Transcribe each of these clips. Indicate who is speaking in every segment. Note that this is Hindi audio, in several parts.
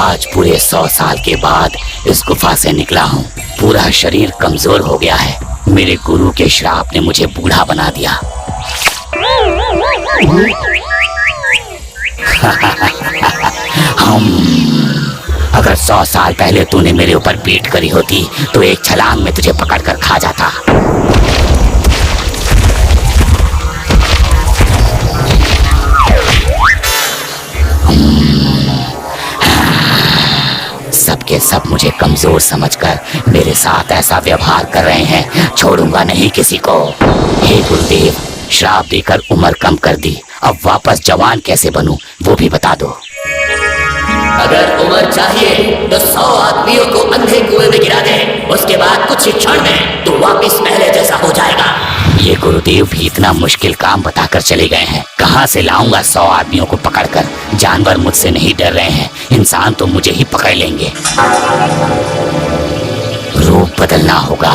Speaker 1: आज पूरे 100 साल के बाद इस गुफा से निकला हूँ। पूरा शरीर कमजोर हो गया है। मेरे गुरु के श्राप ने मुझे बूढ़ा बना दिया। अगर 100 साल पहले तूने मेरे ऊपर पीठ करी होती तो एक छलांग में तुझे पकड़कर खा जाता। सबके सब मुझे कमजोर समझकर मेरे साथ ऐसा व्यवहार कर रहे हैं। छोड़ूंगा नहीं किसी को। हे गुरुदेव, श्राप देकर उम्र कम कर दी, अब वापस जवान कैसे बनूं वो भी बता दो।
Speaker 2: अगर उम्र चाहिए तो 100 आदमियों को अंधे कुएं में गिरा दे, उसके बाद कुछ ही क्षण में तू वापिस पहले जैसा हो जाएगा।
Speaker 1: ये गुरुदेव भी इतना मुश्किल काम बताकर चले गए हैं। कहाँ से लाऊंगा 100 आदमियों को पकड़कर? जानवर मुझसे नहीं डर रहे हैं, इंसान तो मुझे ही पकड़ लेंगे। रूप बदलना होगा।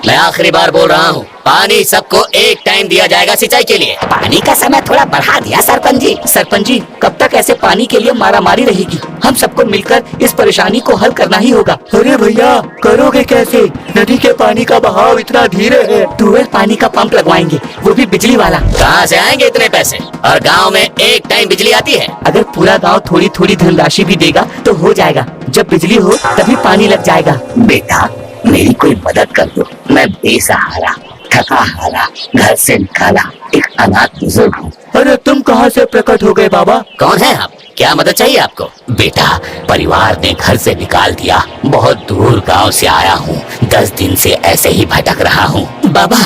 Speaker 2: मैं आखिरी बार बोल रहा हूँ, पानी सबको एक टाइम दिया जाएगा सिंचाई के लिए।
Speaker 1: पानी का समय थोड़ा बढ़ा दिया सरपंच जी।
Speaker 3: सरपंच जी, कब तक ऐसे पानी के लिए मारामारी रहेगी? हम सबको मिलकर इस परेशानी को हल करना ही होगा।
Speaker 4: अरे भैया, करोगे कैसे? नदी के पानी का बहाव इतना धीरे है।
Speaker 3: ट्यूबवेल पानी का पंप लगवाएंगे, वो भी बिजली वाला।
Speaker 2: कहाँ से आएंगे इतने पैसे? और गांव में एक टाइम बिजली आती है?
Speaker 3: अगर पूरा गांव थोड़ी थोड़ी धनराशि भी देगा तो हो जाएगा। जब बिजली हो तभी पानी लग जाएगा।
Speaker 1: बेटा, मेरी कोई मदद कर दो। मैं बेसहारा, थका हारा, घर से निकाला एक अनाथ बुजुर्ग हूँ।
Speaker 4: अरे तुम कहाँ से प्रकट हो गए बाबा?
Speaker 2: कौन है आप? क्या मदद चाहिए आपको?
Speaker 1: बेटा, परिवार ने घर से निकाल दिया। बहुत दूर गांव से आया हूँ। 10 दिन से ऐसे ही भटक रहा हूँ।
Speaker 2: बाबा,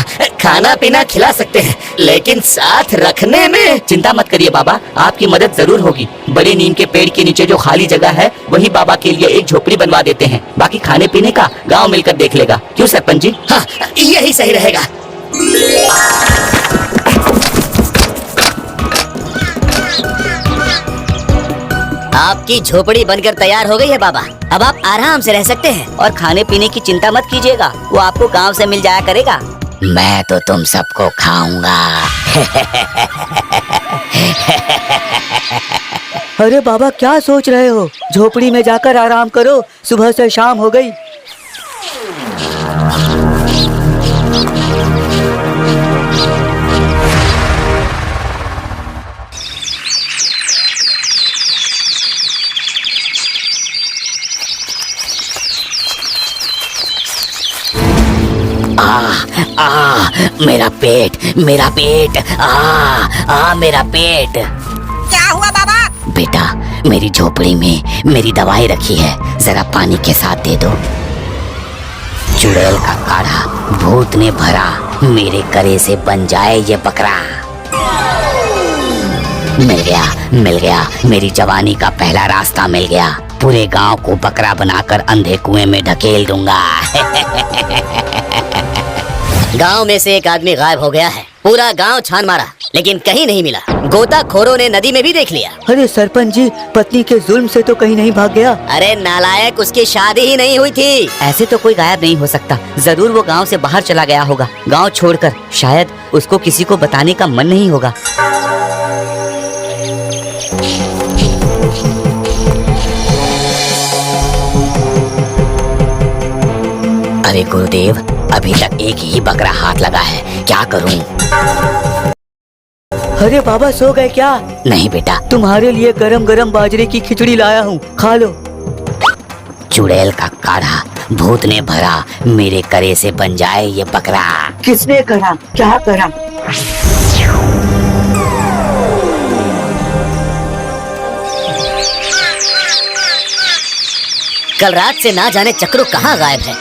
Speaker 2: खाना पीना खिला सकते हैं, लेकिन साथ रखने में।
Speaker 3: चिंता मत करिए बाबा, आपकी मदद जरूर होगी। बड़े नीम के पेड़ के नीचे जो खाली जगह है वही बाबा के लिए एक झोपड़ी बनवा देते हैं। बाकी खाने पीने का गांव मिलकर देख लेगा। क्यों सरपंच जी?
Speaker 2: हाँ, यही सही रहेगा। आपकी झोपड़ी बनकर तैयार हो गई है बाबा। अब आप आराम से रह सकते हैं।
Speaker 3: और खाने पीने की चिंता मत कीजिएगा, वो आपको गांव से मिल जाया करेगा।
Speaker 1: मैं तो तुम सबको खाऊंगा।
Speaker 4: अरे बाबा, क्या सोच रहे हो? झोपड़ी में जाकर आराम करो, सुबह से शाम हो गई।
Speaker 1: मेरा पेट, मेरा पेट, मेरा पेट।
Speaker 5: क्या हुआ बाबा?
Speaker 1: बेटा, मेरी झोपड़ी में मेरी दवाई रखी है, जरा पानी के साथ दे दो। चुड़ैल का काढ़ा भूत ने भरा, मेरे करे से बन जाए ये बकरा। मिल गया, मिल गया, मेरी जवानी का पहला रास्ता मिल गया। पूरे गांव को बकरा बनाकर अंधे कुएं में ढकेल दूंगा।
Speaker 2: गांव में से एक आदमी गायब हो गया है। पूरा गांव छान मारा, लेकिन कहीं नहीं मिला। गोताखोरों ने नदी में भी देख लिया।
Speaker 4: अरे सरपंच जी, पत्नी के जुल्म से तो कहीं नहीं भाग गया?
Speaker 2: अरे नालायक, उसकी शादी ही नहीं हुई थी।
Speaker 3: ऐसे तो कोई गायब नहीं हो सकता। जरूर वो गांव से बाहर चला गया होगा, गांव छोड़कर। शायद उसको किसी को बताने का मन नहीं होगा।
Speaker 1: अरे गुरुदेव, अभी तक एक ही बकरा हाथ लगा है, क्या करूं?
Speaker 4: अरे बाबा, सो गए क्या?
Speaker 1: नहीं बेटा।
Speaker 4: तुम्हारे लिए गरम गरम बाजरे की खिचड़ी लाया हूँ, खा लो।
Speaker 1: चुड़ैल का काढ़ा भूत ने भरा, मेरे करे से बन जाए ये बकरा।
Speaker 4: किसने करा? क्या करा?
Speaker 2: कल रात से ना जाने चक्रू कहाँ गायब है।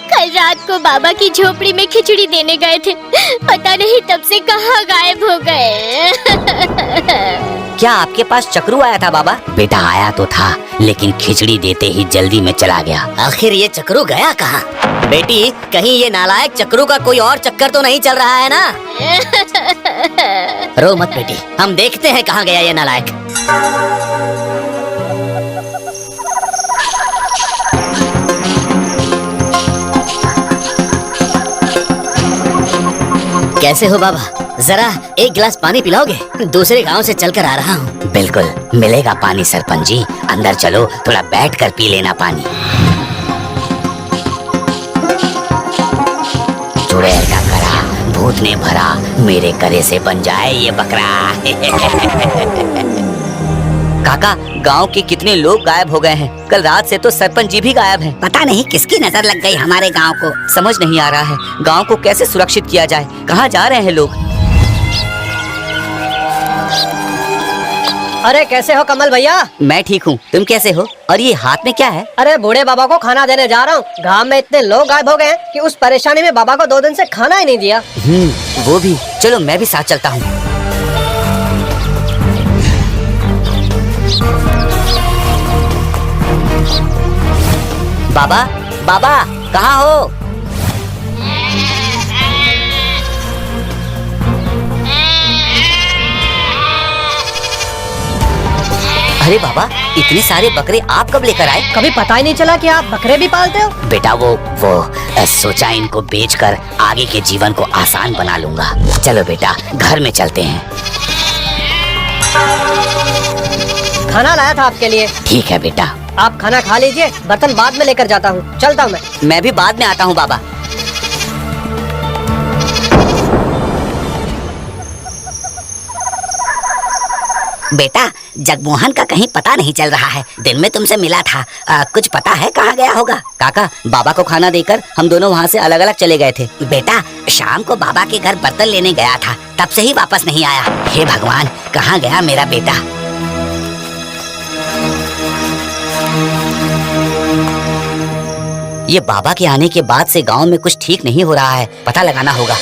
Speaker 6: कल रात को बाबा की झोपड़ी में खिचड़ी देने गए थे, पता नहीं तब से कहाँ गायब हो गए।
Speaker 3: क्या आपके पास चक्रू आया था बाबा?
Speaker 1: बेटा, आया तो था, लेकिन खिचड़ी देते ही जल्दी में चला गया।
Speaker 2: आखिर ये चक्रू गया कहाँ? बेटी, कहीं ये नालायक चक्रू का कोई और चक्कर तो नहीं चल रहा है ना? रो मत बेटी, हम देखते हैं कहाँ गया ये नालायक। कैसे हो बाबा? जरा एक गिलास पानी पिलाओगे? दूसरे गांव से चलकर आ रहा हूँ।
Speaker 1: बिल्कुल मिलेगा पानी सरपंच जी, अंदर चलो, थोड़ा बैठ कर पी लेना पानी। चुड़ैल का करा भूत ने भरा, मेरे करे से बन जाए ये बकरा।
Speaker 3: काका, गांव के कितने लोग गायब हो गए हैं। कल रात से तो सरपंच जी भी गायब हैं।
Speaker 5: पता नहीं किसकी नजर लग गई हमारे गांव को।
Speaker 3: समझ नहीं आ रहा है गांव को कैसे सुरक्षित किया जाए। कहाँ जा रहे हैं लोग?
Speaker 7: अरे कैसे हो कमल भैया?
Speaker 3: मैं ठीक हूँ, तुम कैसे हो? और ये हाथ में क्या है?
Speaker 7: अरे बूढ़े बाबा को खाना देने जा रहा हूँ। गांव में इतने लोग गायब हो गए हैं कि उस परेशानी में बाबा को 2 दिन से खाना ही नहीं दिया।
Speaker 3: वो भी। चलो मैं भी साथ चलता हूँ। बाबा, बाबा कहाँ हो? अरे बाबा, इतने सारे बकरे आप कब लेकर आए?
Speaker 7: कभी पता ही नहीं चला कि आप बकरे भी पालते हो।
Speaker 1: बेटा वो सोचा इनको बेचकर आगे के जीवन को आसान बना लूंगा। चलो बेटा घर में चलते हैं।
Speaker 7: खाना लाया था आपके लिए।
Speaker 1: ठीक है बेटा।
Speaker 7: आप खाना खा लीजिए, बर्तन बाद में लेकर जाता हूँ। चलता हूँ मैं
Speaker 3: भी बाद में आता हूँ बाबा।
Speaker 5: बेटा जगमोहन का कहीं पता नहीं चल रहा है। दिन में तुमसे मिला था, कुछ पता है कहाँ गया होगा?
Speaker 3: काका, बाबा को खाना देकर हम दोनों वहाँ से अलग अलग चले गए थे।
Speaker 5: बेटा शाम को बाबा के घर बर्तन लेने गया था, तब से ही वापस नहीं आया। हे भगवान, कहाँ गया मेरा बेटा?
Speaker 3: ये बाबा के आने के बाद से गांव में कुछ ठीक नहीं हो रहा है, पता लगाना होगा।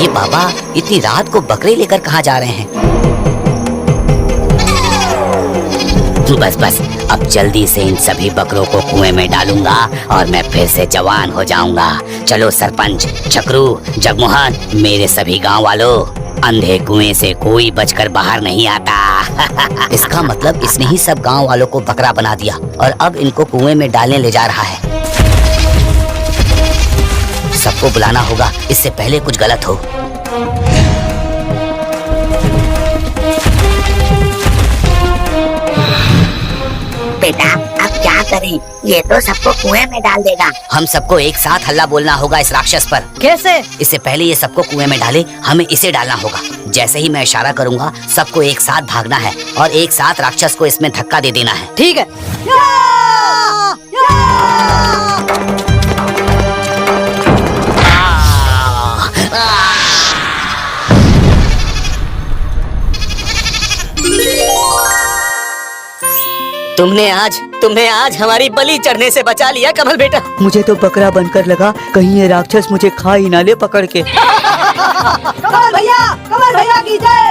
Speaker 3: ये बाबा इतनी रात को बकरे लेकर कहाँ जा रहे हैं?
Speaker 1: बस बस, अब जल्दी से इन सभी बकरों को कुएं में डालूंगा और मैं फिर से जवान हो जाऊंगा। चलो सरपंच, चक्रू, जगमोहन, मेरे सभी गांव वालों, अंधे कुएं से कोई बचकर बाहर नहीं आता।
Speaker 3: इसका मतलब इसने ही सब गांव वालों को बकरा बना दिया और अब इनको कुएं में डालने ले जा रहा है। सबको बुलाना होगा, इससे पहले कुछ गलत हो।
Speaker 5: बेटा अब क्या करें? ये तो सबको कुएं में डाल देगा।
Speaker 3: हम सबको एक साथ हल्ला बोलना होगा इस राक्षस पर।
Speaker 7: कैसे?
Speaker 3: इससे पहले ये सबको कुएं में डाले, हमें इसे डालना होगा। जैसे ही मैं इशारा करूंगा, सबको एक साथ भागना है और एक साथ राक्षस को इसमें धक्का दे देना है।
Speaker 7: ठीक है। तुमने आज हमारी बलि चढ़ने से बचा लिया कमल बेटा।
Speaker 4: मुझे तो बकरा बनकर लगा कहीं ये राक्षस मुझे खा ही ना ले पकड़ के।
Speaker 7: कमल भैया की जय।